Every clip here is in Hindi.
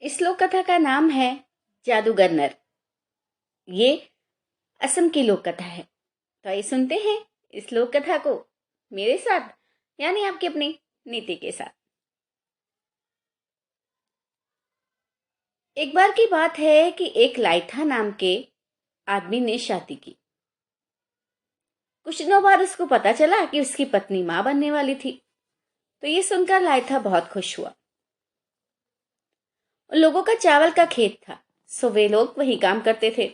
इस लोक कथा का नाम है जादूगर नर। ये असम की लोक कथा है। तो आइए सुनते हैं इस लोक कथा को मेरे साथ, यानी आपकी अपनी नीति के साथ। एक बार की बात है कि एक लाइथा नाम के आदमी ने शादी की। कुछ दिनों बाद उसको पता चला कि उसकी पत्नी मां बनने वाली थी। तो ये सुनकर लाइथा बहुत खुश हुआ। उन लोगों का चावल का खेत था, सो वे लोग वही काम करते थे।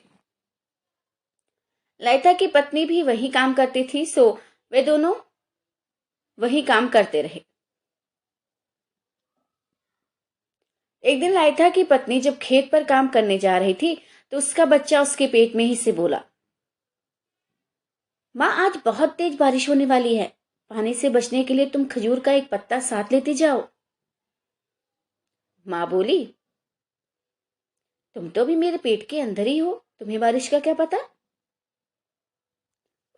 लाइथा की पत्नी भी वही काम करती थी, सो वे दोनों वही काम करते रहे। एक दिन लाइथा की पत्नी जब खेत पर काम करने जा रही थी तो उसका बच्चा उसके पेट में ही से बोला, माँ आज बहुत तेज बारिश होने वाली है, पानी से बचने के लिए तुम खजूर का एक पत्ता साथ लेती जाओ। माँ बोली, तुम तो अभी मेरे पेट के अंदर ही हो, तुम्हें बारिश का क्या पता।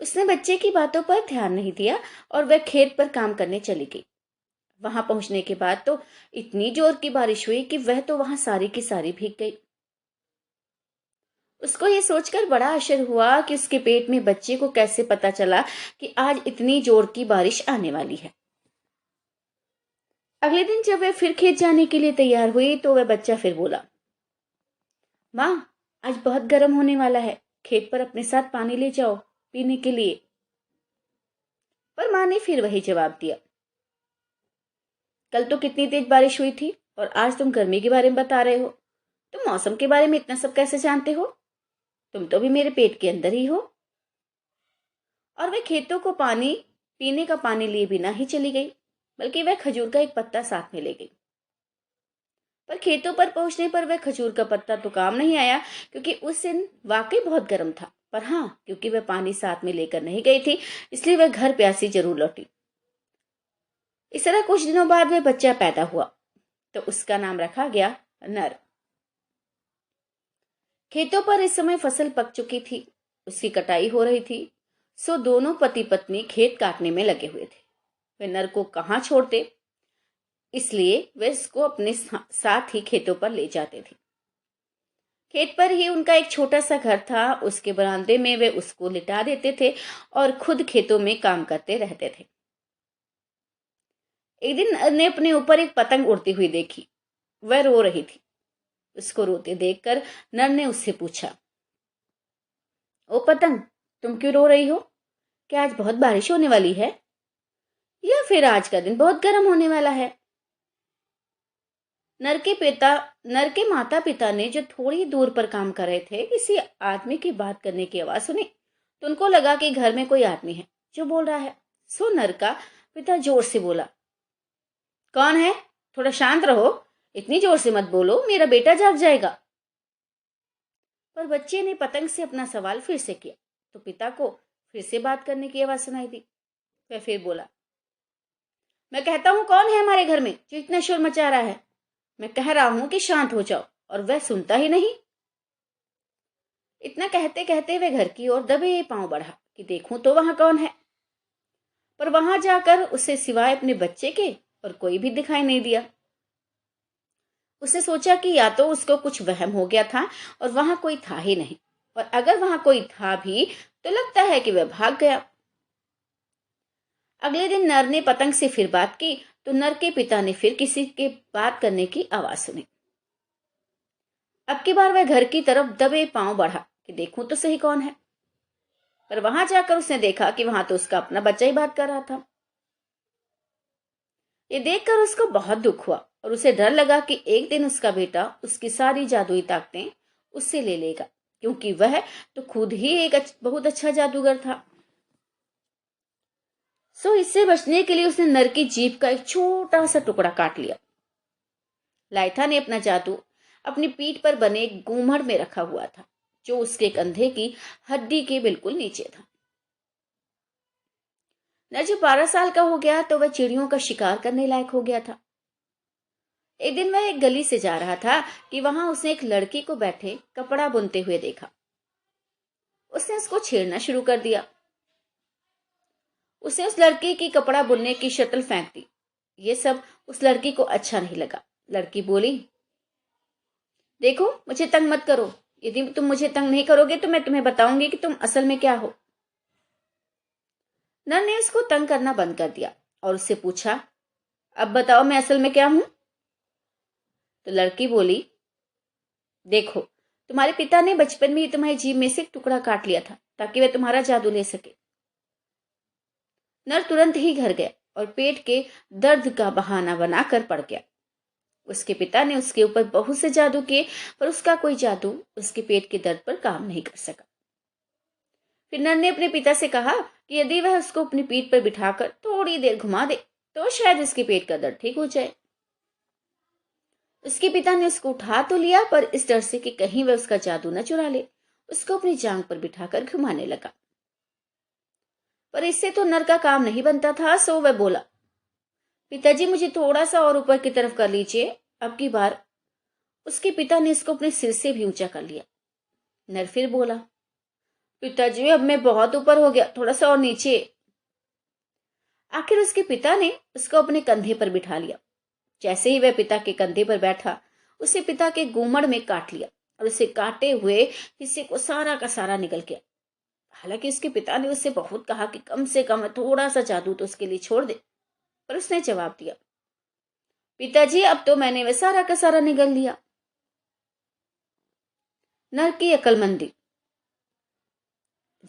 उसने बच्चे की बातों पर ध्यान नहीं दिया और वह खेत पर काम करने चली गई। वहां पहुंचने के बाद तो इतनी जोर की बारिश हुई कि वह तो वहां सारी की सारी भीग गई। उसको ये सोचकर बड़ा आश्चर्य हुआ कि उसके पेट में बच्चे को कैसे पता चला कि आज इतनी जोर की बारिश आने वाली है। अगले दिन जब वह फिर खेत जाने के लिए तैयार हुई तो वह बच्चा फिर बोला, माँ आज बहुत गर्म होने वाला है, खेत पर अपने साथ पानी ले जाओ पीने के लिए। पर माँ ने फिर वही जवाब दिया, कल तो कितनी तेज बारिश हुई थी और आज तुम गर्मी के बारे में बता रहे हो। तुम मौसम के बारे में इतना सब कैसे जानते हो? तुम तो भी मेरे पेट के अंदर ही हो। और वह खेतों को पानी पीने का पानी लिए बिना ही चली गई, बल्कि वह खजूर का एक पत्ता साथ में ले गई। पर खेतों पर पहुंचने पर वह खजूर का पत्ता तो काम नहीं आया, क्योंकि उस दिन वाकई बहुत गर्म था। पर हाँ, क्योंकि वह पानी साथ में लेकर नहीं गई थी, इसलिए वह घर प्यासी जरूर लौटी। इस तरह कुछ दिनों बाद वह बच्चा पैदा हुआ, तो उसका नाम रखा गया नर। खेतों पर इस समय फसल पक चुकी थी, उसकी कटाई हो रही थी। सो दोनों पति पत्नी खेत काटने में लगे हुए थे। वे नर को कहाँ छोड़ते, इसलिए वे इसको अपने साथ ही खेतों पर ले जाते थे। खेत पर ही उनका एक छोटा सा घर था, उसके बरामदे में वे उसको लिटा देते थे और खुद खेतों में काम करते रहते थे। एक दिन नर ने अपने ऊपर एक पतंग उड़ती हुई देखी। वह रो रही थी। उसको रोते देखकर नर ने उससे पूछा, ओ पतंग, तुम क्यों रो रही हो? क्या आज बहुत बारिश होने वाली है, या फिर आज का दिन बहुत गर्म होने वाला है? नर के माता पिता ने जो थोड़ी दूर पर काम कर रहे थे, किसी आदमी की बात करने की आवाज सुनी तो उनको लगा कि घर में कोई आदमी है जो बोल रहा है। सो नर का पिता जोर से बोला, कौन है? थोड़ा शांत रहो, इतनी जोर से मत बोलो, मेरा बेटा जाग जाएगा। पर बच्चे ने पतंग से अपना सवाल फिर से किया तो पिता को फिर से बात करने की आवाज सुनाई दी। वह फिर बोला, मैं कहता हूं कौन है हमारे घर में जो इतना शोर मचा रहा है? मैं कह रहा हूं कि शांत हो जाओ, और वह सुनता ही नहीं। इतना कहते कहते वह घर की ओर दबे पांव बढ़ा कि देखूं तो वहां कौन है। पर वहां जाकर उसे सिवाय अपने बच्चे के और कोई भी दिखाई नहीं दिया। उसने सोचा कि या तो उसको कुछ वहम हो गया था और वहां कोई था ही नहीं, और अगर वहां कोई था भी तो लगता है कि वह भाग गया। अगले दिन नर ने पतंग से फिर बात की तो नर के पिता ने फिर किसी के बात करने की आवाज सुनी। अब की बार वह घर की तरफ दबे पांव बढ़ा कि देखूं तो सही कौन है। पर वहां जाकर उसने देखा कि वहां तो उसका अपना बच्चा ही बात कर रहा था। ये देखकर उसको बहुत दुख हुआ और उसे डर लगा कि एक दिन उसका बेटा उसकी सारी जादुई ताकतें उससे ले लेगा, क्योंकि वह तो खुद ही एक बहुत अच्छा जादूगर था। सो इससे बचने के लिए उसने नर की जीभ का एक छोटा सा टुकड़ा काट लिया। लाइथा ने अपना जादू अपनी पीठ पर बने एक घूमड़ में रखा हुआ था, जो उसके कंधे की हड्डी के बिल्कुल नीचे था। नर जब 12 साल का हो गया तो वह चिड़ियों का शिकार करने लायक हो गया था। एक दिन वह एक गली से जा रहा था कि वहां उसने एक लड़की को बैठे कपड़ा बुनते हुए देखा। उसने उसको छेड़ना शुरू कर दिया। उसने उस लड़की की कपड़ा बुनने की शटल फेंक दी। ये सब उस लड़की को अच्छा नहीं लगा। लड़की बोली, देखो, मुझे तंग मत करो। यदि तुम मुझे तंग नहीं करोगे तो मैं तुम्हें बताऊंगी कि तुम असल में क्या हो। नर ने उसको तंग करना बंद कर दिया और उससे पूछा, अब बताओ मैं असल में क्या हूं? तो लड़की बोली, देखो, तुम्हारे पिता ने बचपन में ही तुम्हारी जीभ में से एक टुकड़ा काट लिया था ताकि वह तुम्हारा जादू ले सके। नर तुरंत ही घर गया और पेट के दर्द का बहाना बनाकर पड़ गया। उसके पिता ने उसके ऊपर बहुत से जादू किए, पर उसका कोई जादू उसके पेट के दर्द पर काम नहीं कर सका। फिर नर ने अपने पिता से कहा कि यदि वह उसको अपनी पीठ पर बिठाकर थोड़ी देर घुमा दे तो शायद उसके पेट का दर्द ठीक हो जाए। उसके पिता ने उसको उठा तो लिया, पर इस डर से कि कहीं वह उसका जादू न चुरा ले, उसको अपनी जांग पर बिठाकर घुमाने लगा। पर इससे तो नर का काम नहीं बनता था, सो वह बोला, पिताजी मुझे थोड़ा सा और ऊपर की तरफ कर लीजिए। अब की बार उसके पिता ने इसको अपने सिर से भी ऊंचा कर लिया। नर फिर बोला, पिताजी अब मैं बहुत ऊपर हो गया, थोड़ा सा और नीचे। आखिर उसके पिता ने उसको अपने कंधे पर बिठा लिया। जैसे ही वह पिता के कंधे पर बैठा, उसे पिता के गोमड़ में काट लिया और उसे काटे हुए हिस्से को सारा का सारा निकल गया। हालांकि उसके पिता ने उससे बहुत कहा कि कम से कम थोड़ा सा जादू तो उसके लिए छोड़ दे, पर उसने जवाब दिया, पिताजी अब तो मैंने वह सारा का सारा निगल लिया। नर की अक्लमंदी।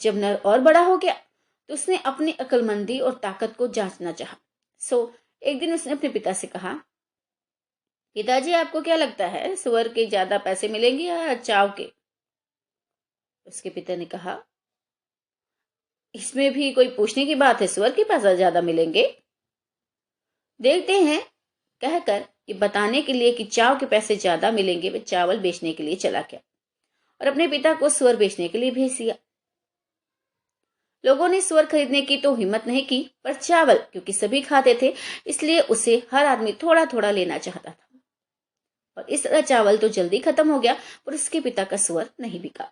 जब नर और बड़ा हो गया तो उसने अपनी अक्लमंदी और ताकत को जांचना चाहा। एक दिन उसने अपने पिता से कहा, पिताजी आपको क्या लगता है, सुअर के ज्यादा पैसे मिलेंगे या चाव के? उसके पिता ने कहा, इसमें भी कोई पूछने की बात है, सुअर के पैसे ज्यादा मिलेंगे। देखते हैं, कहकर ये बताने के लिए कि चाव के पैसे ज्यादा मिलेंगे, वह चावल बेचने के लिए चला गया और अपने पिता को सुअर बेचने के लिए भेज दिया। लोगों ने सुअर खरीदने की तो हिम्मत नहीं की, पर चावल क्योंकि सभी खाते थे, इसलिए उसे हर आदमी थोड़ा थोड़ा लेना चाहता था। और इस तरह चावल तो जल्दी खत्म हो गया, पर उसके पिता का सुअर नहीं बिका।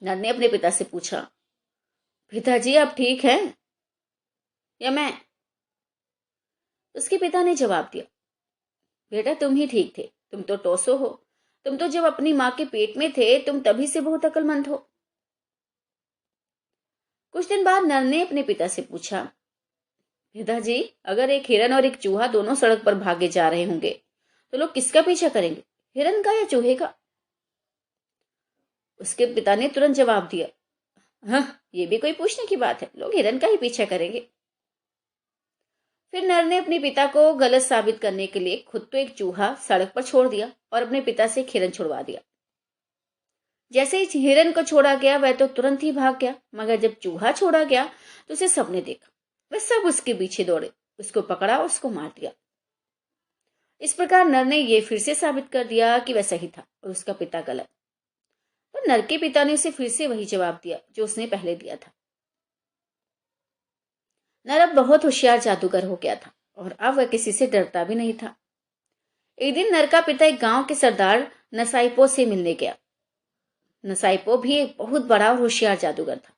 नर ने अपने पिता से पूछा, पिताजी आप ठीक हैं या मैं? उसके पिता ने जवाब दिया, बेटा तुम ही ठीक थे, तुम तो टोसो हो। तुम तो जब अपनी माँ के पेट में थे तुम तभी से बहुत अक्लमंद हो। कुछ दिन बाद नर ने अपने पिता से पूछा, पिताजी अगर एक हिरन और एक चूहा दोनों सड़क पर भागे जा रहे होंगे तो लोग किसका पीछा करेंगे, हिरन का या चूहे का? उसके पिता ने तुरंत जवाब दिया, हाँ, ये भी कोई पूछने की बात है, लोग हिरन का ही पीछा करेंगे। फिर नर ने अपने पिता को गलत साबित करने के लिए खुद तो एक चूहा सड़क पर छोड़ दिया और अपने पिता से एक हिरन छुड़वा दिया। जैसे ही हिरन को छोड़ा गया वह तो तुरंत ही भाग गया, मगर जब चूहा छोड़ा गया तो उसे सबने देखा। वह सब उसके पीछे दौड़े, उसको पकड़ा और उसको मार दिया। इस प्रकार नर ने यह फिर से साबित कर दिया कि वह सही था और उसका पिता गलत। तो नर के पिता ने उसे फिर से वही जवाब दिया जो उसने पहले दिया था। नर अब बहुत होशियार जादूगर हो गया था और अब वह किसी से डरता भी नहीं था। एक दिन नर का पिता एक गांव के सरदार नसाइपो से मिलने गया। नसाइपो भी एक बहुत बड़ा और होशियार जादूगर था।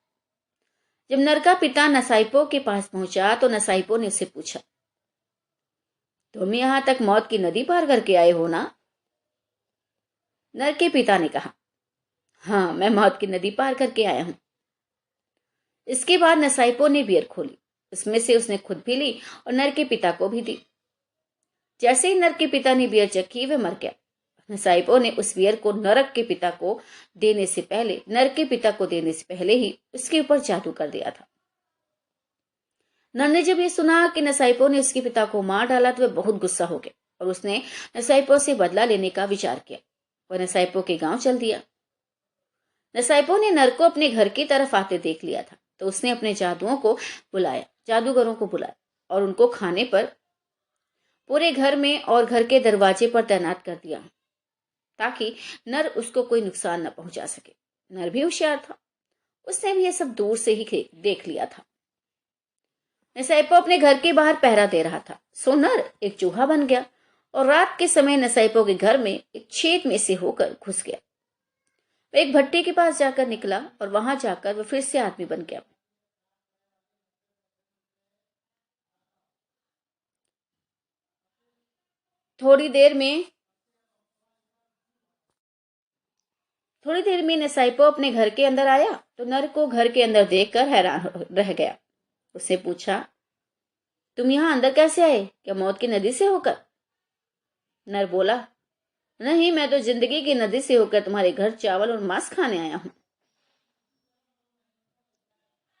जब नर का पिता नसाइपो के पास पहुंचा तो नसाइपो ने उससे पूछा, तुम यहां तक मौत की नदी पार करके आए हो ना? नर के पिता ने कहा, हाँ, मैं मौत की नदी पार करके आया हूं। इसके बाद नसाइपो ने बियर खोली, उसमें से उसने खुद भी ली और नर के पिता को भी दी। जैसे ही नर के पिता ने बियर चखी वह मर गया। नसाइपो ने उस बियर को नरक के पिता को देने से पहले नर के पिता को देने से पहले ही उसके ऊपर जादू कर दिया था। नर ने जब ये सुना कि नसाइपो ने उसके पिता को मार डाला तो वह बहुत गुस्सा हो गया और उसने नसाइपो से बदला लेने का विचार किया। वह नसाइपो के गांव चल दिया। नसाइपो ने नर को अपने घर की तरफ आते देख लिया था, तो उसने अपने जादूगरों को बुलाया और उनको खाने पर पूरे घर में और घर के दरवाजे पर तैनात कर दिया ताकि नर उसको कोई नुकसान न पहुंचा सके। नर भी होशियार था, उसने भी यह सब दूर से ही देख लिया था। नसाइपो अपने घर के बाहर पहरा दे रहा था, सो नर एक चूहा बन गया और रात के समय नसाइपो के घर में एक छेद में से होकर घुस गया। वह एक भट्टी के पास जाकर निकला और वहां जाकर वह फिर से आदमी बन गया। थोड़ी देर में थोड़ी देर में नसाइपो अपने घर के अंदर आया तो नर को घर के अंदर देखकर हैरान रह गया। उससे पूछा, तुम यहाँ अंदर कैसे आए? क्या मौत की नदी से होकर? नर बोला, नहीं, मैं तो जिंदगी की नदी से होकर तुम्हारे घर चावल और मांस खाने आया हूं।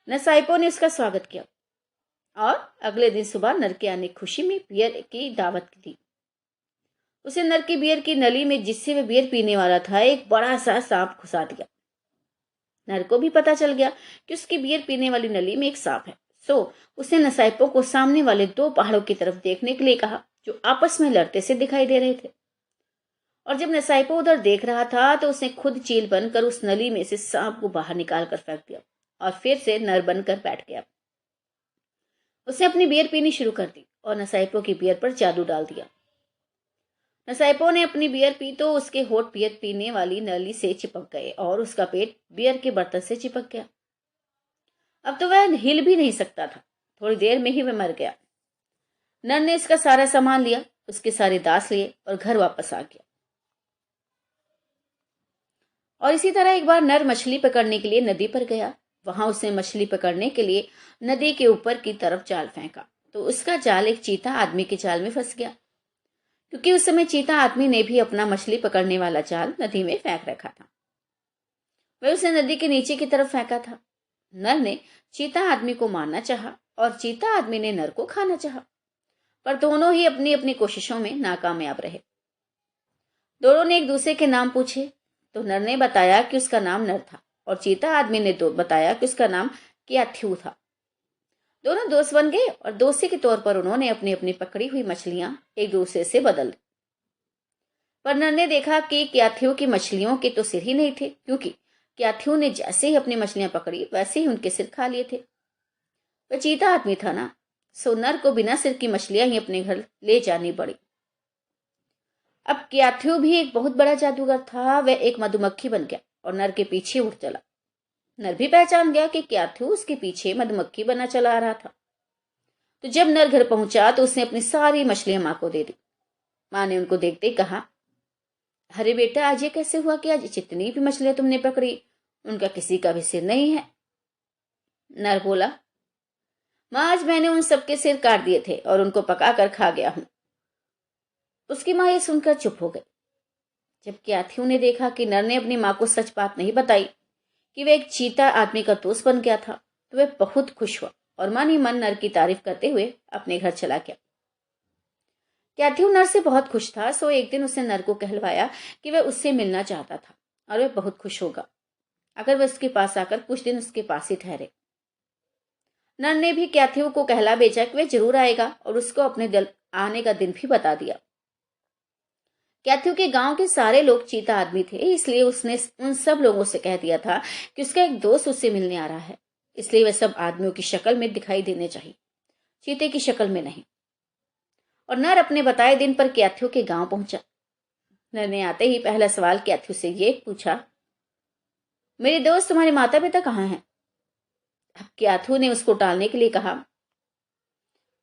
नसाइपो ने उसका स्वागत किया और अगले दिन सुबह नर के आने की खुशी में बियर की दावत दी। उसे नर की बियर की नली में, जिससे वह बियर पीने वाला था, एक बड़ा सा सांप घुसा दिया। नर को भी पता चल गया कि उसकी बियर पीने वाली नली में एक सांप है। सो उसने नसाइपो को सामने वाले 2 पहाड़ों की तरफ देखने के लिए कहा, जो आपस में लड़ते से दिखाई दे रहे थे। और जब नसाइपो उधर देख रहा था तो उसने खुद चील बनकर उस नली में से सांप को बाहर निकाल कर फेंक दिया और फिर से नर बनकर बैठ गया। उसने अपनी बियर पीनी शुरू कर दी और नसाइपो की बियर पर जादू डाल दिया। नसाइपो ने अपनी बियर पी तो उसके होठ बियर पीने वाली नली से चिपक गए और उसका पेट बियर के बर्तन से चिपक गया। अब तो वह हिल भी नहीं सकता था। थोड़ी देर में ही वह मर गया। नर ने इसका सारा सामान लिया, उसके सारे दास लिए और घर वापस आ गया। और इसी तरह एक बार नर मछली पकड़ने के लिए नदी पर गया। वहां उसने मछली पकड़ने के लिए नदी के ऊपर की तरफ जाल फेंका तो उसका जाल एक चीता आदमी के जाल में फंस गया, क्योंकि उस समय चीता आदमी ने भी अपना मछली पकड़ने वाला जाल नदी में फेंक रखा था। वह उसे नदी के नीचे की तरफ फेंका था। नर ने चीता आदमी को मारना चाहा और चीता आदमी ने नर को खाना चाहा, पर दोनों ही अपनी अपनी कोशिशों में नाकामयाब रहे। दोनों ने एक दूसरे के नाम पूछे तो नर ने बताया कि उसका नाम नर था और चीता आदमी ने बताया कि उसका नाम क्याथ्यू था। दोनों दोस्त बन गए और दोस्ती के तौर पर उन्होंने अपनी अपनी पकड़ी हुई मछलियां एक दूसरे से बदल दी। पर नर ने देखा कि क्याथ्यू की मछलियों के तो सिर ही नहीं थे, क्योंकि क्याथ्यू ने जैसे ही अपनी मछलियां पकड़ी वैसे ही उनके सिर खा लिए थे। वह चीता आदमी था ना, सो नर को बिना सिर की मछलियां ही अपने घर ले जानी पड़ी। अब क्याथ्यू भी एक बहुत बड़ा जादूगर था। वह एक मधुमक्खी बन गया और नर के पीछे उड़ चला। नर भी पहचान गया कि क्याथ्यू उसके पीछे मधुमक्खी बना चला आ रहा था। तो जब नर घर पहुंचा तो उसने अपनी सारी मछलियां माँ को दे दी। माँ ने उनको देखते ही कहा, अरे बेटा, आज ये कैसे हुआ कि आज जितनी भी मछलियां तुमने पकड़ी उनका किसी का भी सिर नहीं है? नर बोला, माँ, आज मैंने उन सबके सिर काट दिए थे और उनको पका कर खा गया हूं। उसकी माँ ये सुनकर चुप हो गई। जब क्याथ्यू ने देखा कि नर ने अपनी माँ को सच बात नहीं बताई कि वह एक चीता आदमी का दोस्त बन गया था, तो वह बहुत खुश हुआ और मन ही मन नर की तारीफ करते हुए अपने घर चला गया। क्याथ्यू नर से बहुत खुश था, सो एक दिन उसने नर को कहलवाया कि वह उससे मिलना चाहता था और वह बहुत खुश होगा अगर वह उसके पास आकर कुछ दिन उसके पास ही ठहरे। नर ने भी क्याथ्यू को कहला भेजा कि वह जरूर आएगा और उसको अपने दल आने का दिन भी बता दिया। क्याथ्यू के गांव के सारे लोग चीता आदमी थे, इसलिए उसने उन सब लोगों से कह दिया था कि उसका एक दोस्त उससे मिलने आ रहा है, इसलिए वह सब आदमियों की शक्ल में दिखाई देने चाहिए, चीते की शक्ल में नहीं। और नर अपने बताए दिन पर क्याथ्यू के गांव पहुंचा। नर ने आते ही पहला सवाल क्याथ्यू से ये पूछा, मेरे दोस्त, तुम्हारे माता पिता कहाँ हैं? अब क्याथ्यू ने उसको टालने के लिए कहा,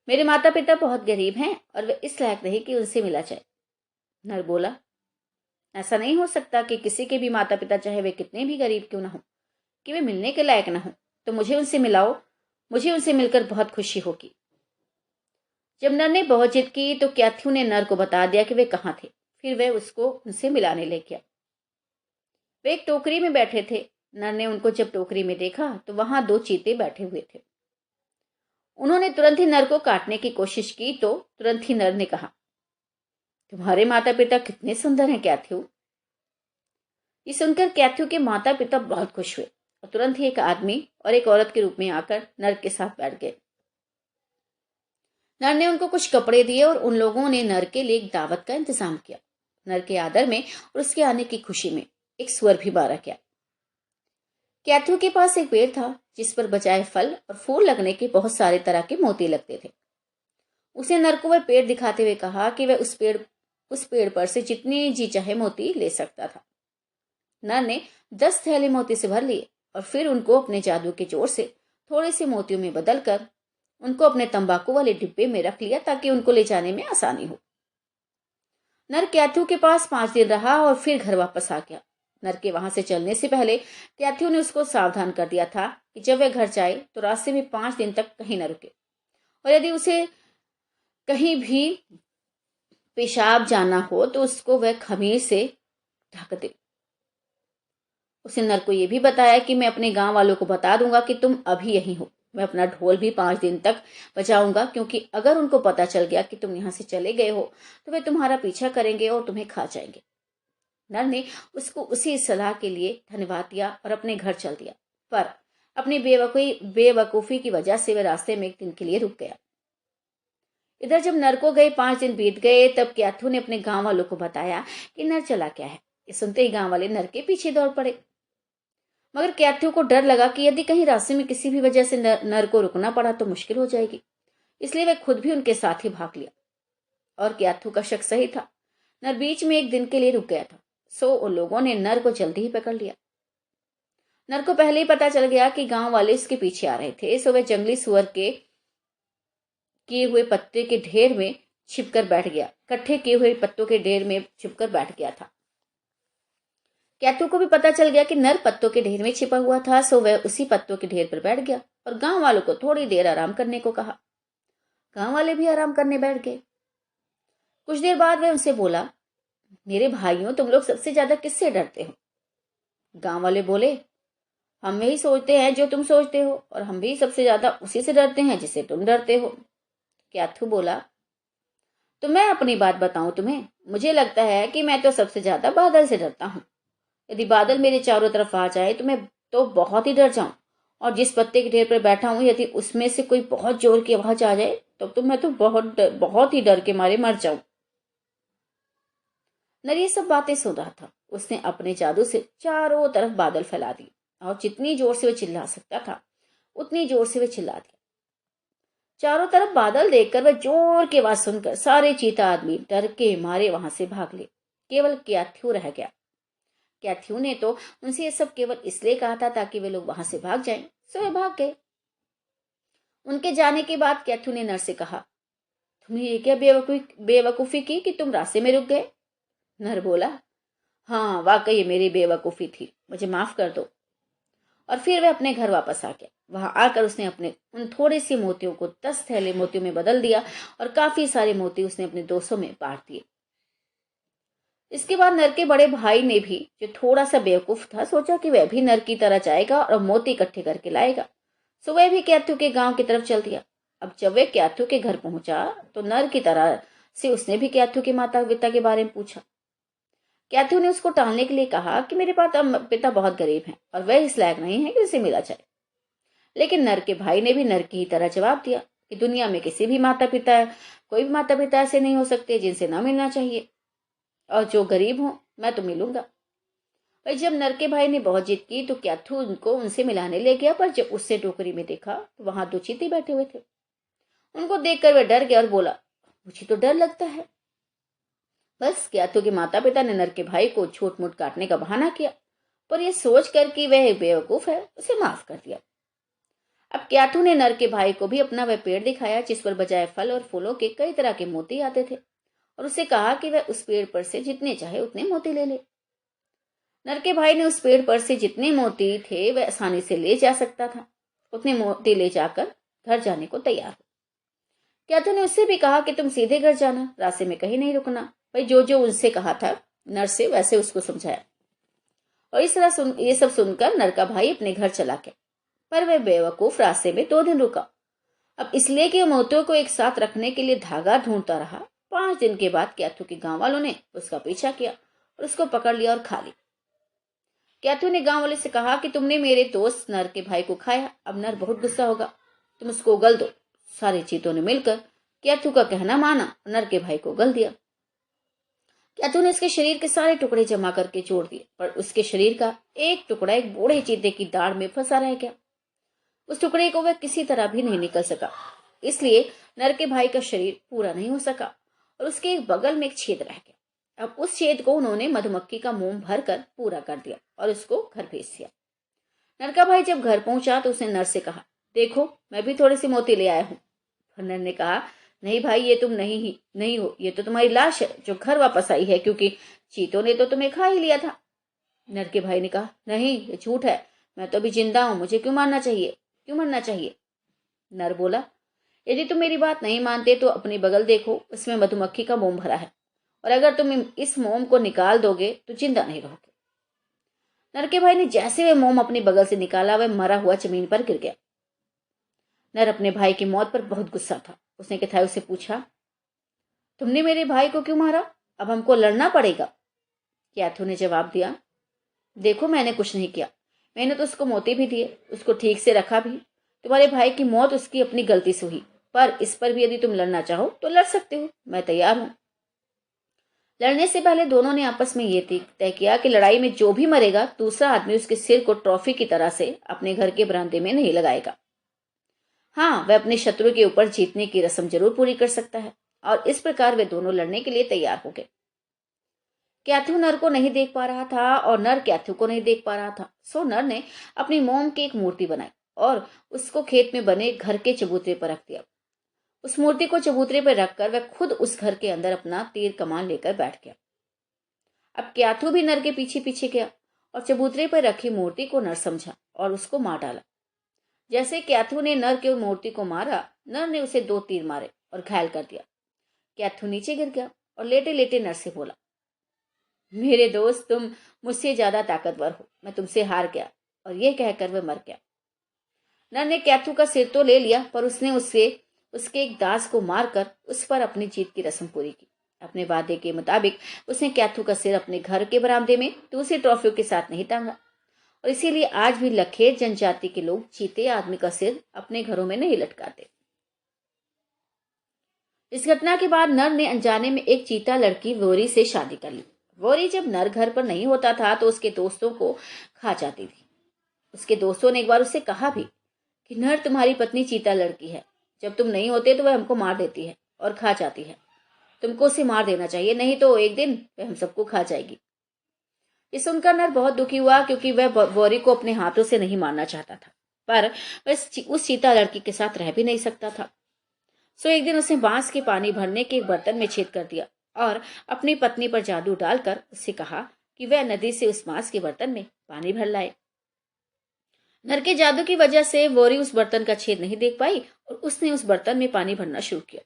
मेरे माता पिता बहुत गरीब हैं और वे इस लायक नहीं कि उनसे मिला जाए। नर बोला, ऐसा नहीं हो सकता कि किसी के भी माता पिता, चाहे वे कितने भी गरीब क्यों ना हो, कि वे मिलने के लायक ना हो। तो मुझे उनसे मिलाओ, मुझे उनसे मिलकर बहुत खुशी होगी। जब नर ने बहुत जिद की तो क्याथ्यू ने नर को बता दिया कि वे कहाँ थे। फिर वह उसको उनसे मिलाने ले गया। वे एक टोकरी में बैठे थे। नर ने उनको जब टोकरी में देखा तो वहां 2 चीते बैठे हुए थे। उन्होंने तुरंत ही नर को काटने की कोशिश की तो तुरंत ही नर ने कहा, तुम्हारे माता पिता कितने सुंदर हैं क्याथ्यू। ये सुनकर क्याथ्यू के माता पिता बहुत खुश हुए और तुरंत ही एक आदमी और एक औरत के रूप में आकर नर के साथ बैठ गए। नर ने उनको कुछ कपड़े दिए और उन लोगों ने नर के लिए एक दावत का इंतजाम किया। नर के आदर में और उसके आने की खुशी में एक स्वर भी बारा किया। क्याथ्यू के पास एक पेड़ था जिस पर बजाय फल और फूल लगने के बहुत सारे तरह के मोती लगते थे। उसने नर को वह पेड़ दिखाते हुए कहा कि वह उस पेड़ पर से जितनी जी चाहे मोती ले सकता था। नर ने 10 थैले मोती से भर लिए और फिर उनको अपने जादू के जोर से थोड़े से मोतियों में बदलकर उनको अपने तंबाकू वाले डिब्बे में रख लिया ताकि उनको ले जाने में आसानी हो। नर क्याथ्यू के पास 5 दिन रहा और फिर घर वापस आ गया। नर के वहां से चलने से पहले कैथ्यू ने उसको सावधान कर दिया था कि जब वह घर जाए तो रास्ते में 5 दिन तक कहीं न रुके, और यदि उसे कहीं भी पेशाब जाना हो तो उसको वह खमीर से ढक दे। उसने नर को यह भी बताया कि मैं अपने गांव वालों को बता दूंगा कि तुम अभी यहीं हो। मैं अपना ढोल भी 5 दिन तक बजाऊंगा, क्योंकि अगर उनको पता चल गया कि तुम यहाँ से चले गए हो तो वे तुम्हारा पीछा करेंगे और तुम्हें खा जाएंगे। नर ने उसको उसी सलाह के लिए धन्यवाद दिया और अपने घर चल दिया, पर अपनी बेवकूफी की वजह से वह रास्ते में एक दिन के लिए रुक गया। इधर जब नर को गए 5 दिन बीत गए, तब कैथू ने अपने गांव वालों को बताया कि नर चला क्या है। ये सुनते ही गांव वाले नर के पीछे दौड़ पड़े, मगर कैथ्यू को डर लगा कि यदि कहीं रास्ते में किसी भी वजह से नर को रुकना पड़ा तो मुश्किल हो जाएगी, इसलिए वह खुद भी उनके साथ ही भाग लिया। और कैथ्यू का शक सही था, नर बीच में एक दिन के लिए रुक गया था, सो उन लोगों ने नर को जल्दी ही पकड़ लिया। नर को पहले ही पता चल गया कि गांव वाले उसके पीछे आ रहे थे, सो वह जंगली सुअर के किए हुए पत्ते के ढेर में छिपकर बैठ गया, इकट्ठे किए हुए पत्तों के ढेर में छिपकर बैठ गया था। कैथू को भी पता चल गया कि नर पत्तों के ढेर में छिपा हुआ था, सो वह उसी पत्तों के ढेर पर बैठ गया और गांव वालों को थोड़ी देर आराम करने को कहा। गांव वाले भी आराम करने बैठ गए। कुछ देर बाद वह उनसे बोला, मेरे भाइयों, तुम लोग सबसे ज्यादा किससे डरते हो? गांव वाले बोले, हम वही सोचते हैं जो तुम सोचते हो, और हम भी सबसे ज्यादा उसी से डरते हैं जिससे तुम डरते हो। कैथू बोला, तो मैं अपनी बात बताऊं तुम्हें, मुझे लगता है कि मैं तो सबसे ज्यादा बादल से डरता हूं। यदि बादल मेरे चारों तरफ आ जाए तो मैं तो बहुत ही डर जाऊं, और जिस पत्ते के ढेर पर बैठा हूं यदि उसमें से कोई बहुत जोर की आवाज आ जाए तो मैं तो बहुत ही डर के मारे मर जाऊं। नर ये सब बातें सुन रहा था। उसने अपने जादू से चारों तरफ बादल फैला दिए, और जितनी जोर से वह चिल्ला सकता था उतनी जोर से वह चिल्ला दिया। चारों तरफ बादल देखकर वह जोर की आवाज सुनकर सारे चीता आदमी डर के मारे वहां से भाग ले। केवल कैथ्यू रह गया। कैथ्यू ने तो उनसे ये सब केवल इसलिए कहा था ताकि वे लोग वहां से भाग जाएं, सो वे भाग गए। उनके जाने के बाद कैथ्यू ने नर से कहा, तुमने ये क्या बेवकूफी की कि तुम रास्ते में रुक गए? नर बोला, हाँ, वाकई ये मेरी बेवकूफी थी, मुझे माफ कर दो। और फिर वह अपने घर वापस आ गया। वहां आकर उसने अपने उन थोड़े से मोतियों को 10 थैले मोतियों में बदल दिया, और काफी सारे मोती उसने अपने दोस्तों में बांट दिए। इसके बाद नर के बड़े भाई ने भी, जो थोड़ा सा बेवकूफ था, सोचा कि वह भी नर की तरह जाएगा और मोती इकट्ठे करके लाएगा। सो वह भी कैथ्यू के गांव की तरफ चल दिया। अब जब वह कैथ्यू के घर पहुंचा तो नर की तरह से उसने भी कैथ्यू के माता पिता के बारे में पूछा। कैथ्यू ने उसको टालने के लिए कहा कि मेरे पिता बहुत गरीब हैं और वह इस लायक नहीं है कि उसे मिला जाए। लेकिन नर के भाई ने भी नर की ही तरह जवाब दिया कि दुनिया में कोई भी माता पिता ऐसे नहीं हो सकते जिनसे ना मिलना चाहिए, और जो गरीब हो मैं तो मिलूंगा। भाई जब नर के भाई ने बहुत जिद की तो कैथ्यू उनको उनसे मिलाने ले गया, पर जब उससे टोकरी में देखा तो वहां 2 चीते बैठे हुए थे। उनको देखकर वह डर गया और बोला, मुझे तो डर लगता है। बस कैथ्यू के माता पिता ने नर के भाई को छोट मोट काटने का बहाना किया, पर यह सोच कर कि वह एक बेवकूफ है, उसे माफ कर दिया। अब कैथ्यू ने नर के भाई को भी अपना वह पेड़ दिखाया जिस पर बजाय फल और फूलों के कई तरह के मोती आते थे, और उसे कहा कि वह उस पेड़ पर से जितने चाहे उतने मोती ले ले। नर के भाई ने उस पेड़ पर से जितने मोती थे वह आसानी से ले जा सकता था, उतने मोती ले जाकर घर जाने को तैयार हो। कैथ्यू ने उससे भी कहा कि तुम सीधे घर जाना, रास्ते में कहीं नहीं रुकना। भाई जो जो उनसे कहा था नर से वैसे उसको समझाया, और इस तरह ये सब सुनकर नर का भाई अपने घर चला गया। पर वह बेवकूफ रास्ते में 2 दिन रुका, अब इसलिए कि मोतियों को एक साथ रखने के लिए धागा ढूंढता रहा। 5 दिन के बाद कैथ्यू के गांव वालों ने उसका पीछा किया और उसको पकड़ लिया और खा लिया। कैथ्यू ने गांव वाले से कहा कि तुमने मेरे दोस्त नर के भाई को खाया, अब नर बहुत गुस्सा होगा, तुम उसको उगल दो। सारे चीतों ने मिलकर कैथ्यू का कहना माना और नर के भाई को उगल दिया। कैथ्यू ने उसके शरीर के सारे टुकड़े जमा करके जोड़ दिए, पर उसके शरीर का एक टुकड़ा एक बूढ़े चीते की दाढ़ में फंसा रह गया। उस टुकड़े को वह किसी तरह भी नहीं निकल सका, इसलिए नर के भाई का शरीर पूरा नहीं हो सका और उसके एक बगल में एक छेद रह गया। अब उस छेद को उन्होंने मधुमक्खी का मोम भरकर पूरा कर दिया और उसको घर भेज दिया। नर का भाई जब घर पहुंचा तो उसने नर से कहा, देखो मैं भी थोड़े से मोती ले आया हूं। पर नर ने कहा, नहीं भाई, ये तुम नहीं हो, ये तो तुम्हारी लाश है जो घर वापस आई है, क्योंकि चीतों ने तो तुम्हें खा ही लिया था। नर के भाई ने कहा, नहीं ये झूठ है, मैं तो अभी जिंदा हूं, मुझे क्यों मारना चाहिए, क्यों मरना चाहिए। नर बोला, यदि तुम मेरी बात नहीं मानते तो अपनी बगल देखो, उसमें मधुमक्खी का मोम भरा है, और अगर तुम इस मोम को निकाल दोगे तो जिंदा नहीं रहोगे। नर के भाई ने जैसे वह मोम अपनी बगल से निकाला, वह मरा हुआ जमीन पर गिर गया। नर अपने भाई की मौत पर बहुत गुस्सा था। उसने कैथायु से पूछा, तुमने मेरे भाई को क्यों मारा, अब हमको लड़ना पड़ेगा। कैथू ने जवाब दिया, देखो मैंने कुछ नहीं किया, मैंने तो उसको मोती भी दिए, उसको ठीक से रखा भी। तुम्हारे भाई की मौत उसकी अपनी गलती से हुई, पर इस पर भी यदि तुम लड़ना चाहो तो लड़ सकते हो, मैं तैयार हूं। लड़ने से पहले दोनों ने आपस में ये तय किया कि लड़ाई में जो भी मरेगा दूसरा आदमी उसके सिर को ट्रॉफी की तरह से अपने घर के बरामदे में नहीं लगाएगा। हाँ, वह अपने शत्रु के ऊपर जीतने की रस्म जरूर पूरी कर सकता है। और इस प्रकार वे दोनों लड़ने के लिए तैयार हो गए। कैथू नर को नहीं देख पा रहा था और नर कैथू को नहीं देख पा रहा था। सो नर ने अपनी मोम की एक मूर्ति बनाई और उसको खेत में बने घर के चबूतरे पर रख दिया। उस मूर्ति को चबूतरे पर रखकर वह खुद उस घर के अंदर अपना तीर कमान लेकर बैठ गया। अब कैथू भी नर के पीछे पीछे गया और चबूतरे पर रखी मूर्ति को नर समझा और उसको मार डाला। जैसे कैथू ने नर के मूर्ति को मारा, नर ने उसे 2 तीर मारे और घायल कर दिया। कैथू नीचे गिर गया और लेटे लेटे नर से बोला, मेरे दोस्त, तुम मुझसे ज्यादा ताकतवर हो, मैं तुमसे हार गया। और यह कहकर वह मर गया। नर ने कैथू का सिर तो ले लिया, पर उसने उसके एक दास को मारकर उस पर अपनी जीत की रस्म पूरी की। अपने वादे के मुताबिक उसने कैथू का सिर अपने घर के बरामदे में दूसरी ट्रॉफियों के साथ नहीं टांगा। और इसीलिए आज भी लखेर जनजाति के लोग चीते आदमी का सिर अपने घरों में नहीं लटकाते। इस घटना के बाद नर ने अनजाने में एक चीता लड़की वोरी से शादी कर ली। वोरी जब नर घर पर नहीं होता था तो उसके दोस्तों को खा जाती थी। उसके दोस्तों ने एक बार उससे कहा भी कि नर, तुम्हारी पत्नी चीता लड़की है, जब तुम नहीं होते तो वह हमको मार देती है और खा जाती है। तुमको उसे मार देना चाहिए, नहीं तो एक दिन वह हम सबको खा जाएगी। ये सुनकर नर बहुत दुखी हुआ, क्योंकि वह वोरी को अपने हाथों से नहीं मारना चाहता था, पर वह उस चीता लड़की के साथ रह भी नहीं सकता था। सो एक दिन उसने बांस के पानी भरने के एक बर्तन में छेद कर दिया और अपनी पत्नी पर जादू डालकर उससे कहा कि वह नदी से उस बांस के बर्तन में पानी भर लाए। नर के जादू की वजह से वोरी उस बर्तन का छेद नहीं देख पाई और उसने उस बर्तन में पानी भरना शुरू किया।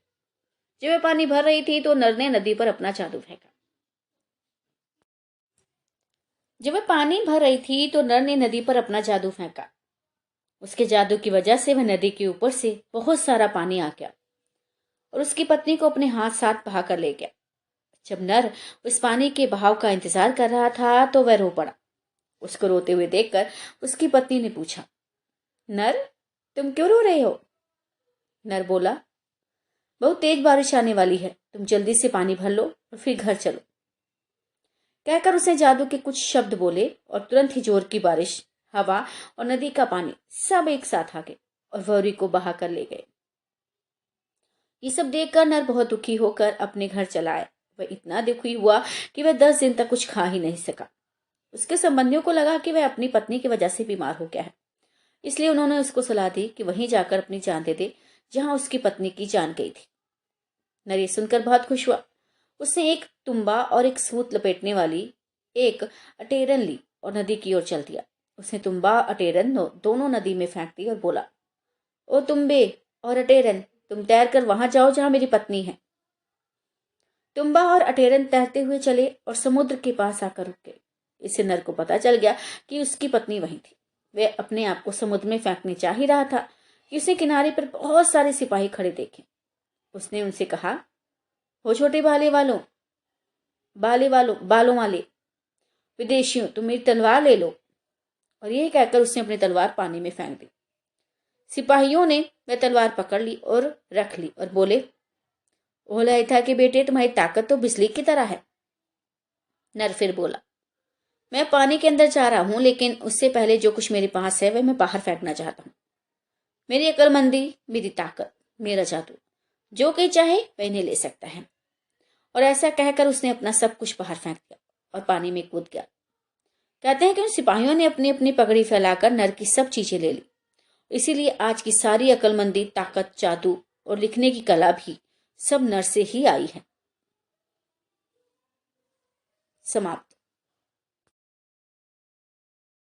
जब वह पानी भर रही थी तो नर ने नदी पर अपना जादू फेंका। जब वह पानी भर रही थी तो नर ने नदी पर अपना जादू फेंका। उसके जादू की वजह से वह नदी के ऊपर से बहुत सारा पानी आ गया और उसकी पत्नी को अपने हाथ साथ बहा कर ले गया। जब नर उस पानी के बहाव का इंतजार कर रहा था तो वह रो पड़ा। उसको रोते हुए देखकर उसकी पत्नी ने पूछा, नर, तुम क्यों रो रहे हो। नर बोला, बहुत तेज बारिश आने वाली है, तुम जल्दी से पानी भर लो और फिर घर चलो। कहकर उसने जादू के कुछ शब्द बोले और तुरंत ही जोर की बारिश, हवा और नदी का पानी सब एक साथ आ गए और वोरी को बहा कर ले गए। ये सब देखकर नर बहुत दुखी होकर अपने घर चला आया। वह इतना दुखी हुआ कि वह 10 दिन तक कुछ खा ही नहीं सका। उसके संबंधियों को लगा कि वह अपनी पत्नी की वजह से बीमार हो गया है, इसलिए उन्होंने उसको सलाह दी कि वहीं जाकर अपनी जान दे दे जहां उसकी पत्नी की जान गई थी। नर ये सुनकर बहुत खुश हुआ। उसने एक तुम्बा और एक सूत लपेटने वाली एक अटेरन ली और नदी की ओर चल दिया। उसने तुम्बा अटेरन दोनों नदी में फेंक दी और बोला, ओ तुम्बे और अटेरन, तुम तैर कर वहां जाओ जहां मेरी पत्नी है। तुम्बा और अटेरन तैरते हुए चले और समुद्र के पास आकर रुक गए। इससे नर को पता चल गया कि उसकी पत्नी वहीं थी। वह अपने आप को समुद्र में फेंकने चाह ही रहा था कि उसने किनारे पर बहुत सारे सिपाही खड़े देखे। उसने उनसे कहा, हो छोटे बालों वाले विदेशियों, तुम मेरी तलवार ले लो। और यह कहकर उसने अपनी तलवार पानी में फेंक दी। सिपाहियों ने वह तलवार पकड़ ली और रख ली और बोले, ओला था कि बेटे, तुम्हारी ताकत तो बिजली की तरह है। नर फिर बोला, मैं पानी के अंदर जा रहा हूं, लेकिन उससे पहले जो कुछ मेरे पास है वह मैं बाहर फेंकना चाहता हूं। मेरी अक्लमंदी, मेरी ताकत, मेरा जादू, जो कोई चाहे वह इन्हें ले सकता है। और ऐसा कहकर उसने अपना सब कुछ बाहर फेंक दिया और पानी में कूद गया। कहते हैं कि उन सिपाहियों ने अपनी अपनी पगड़ी फैलाकर नर की सब चीजें ले ली। इसीलिए आज की सारी अक्लमंदी, ताकत, जादू और लिखने की कला भी सब नर से ही आई है। समाप्त।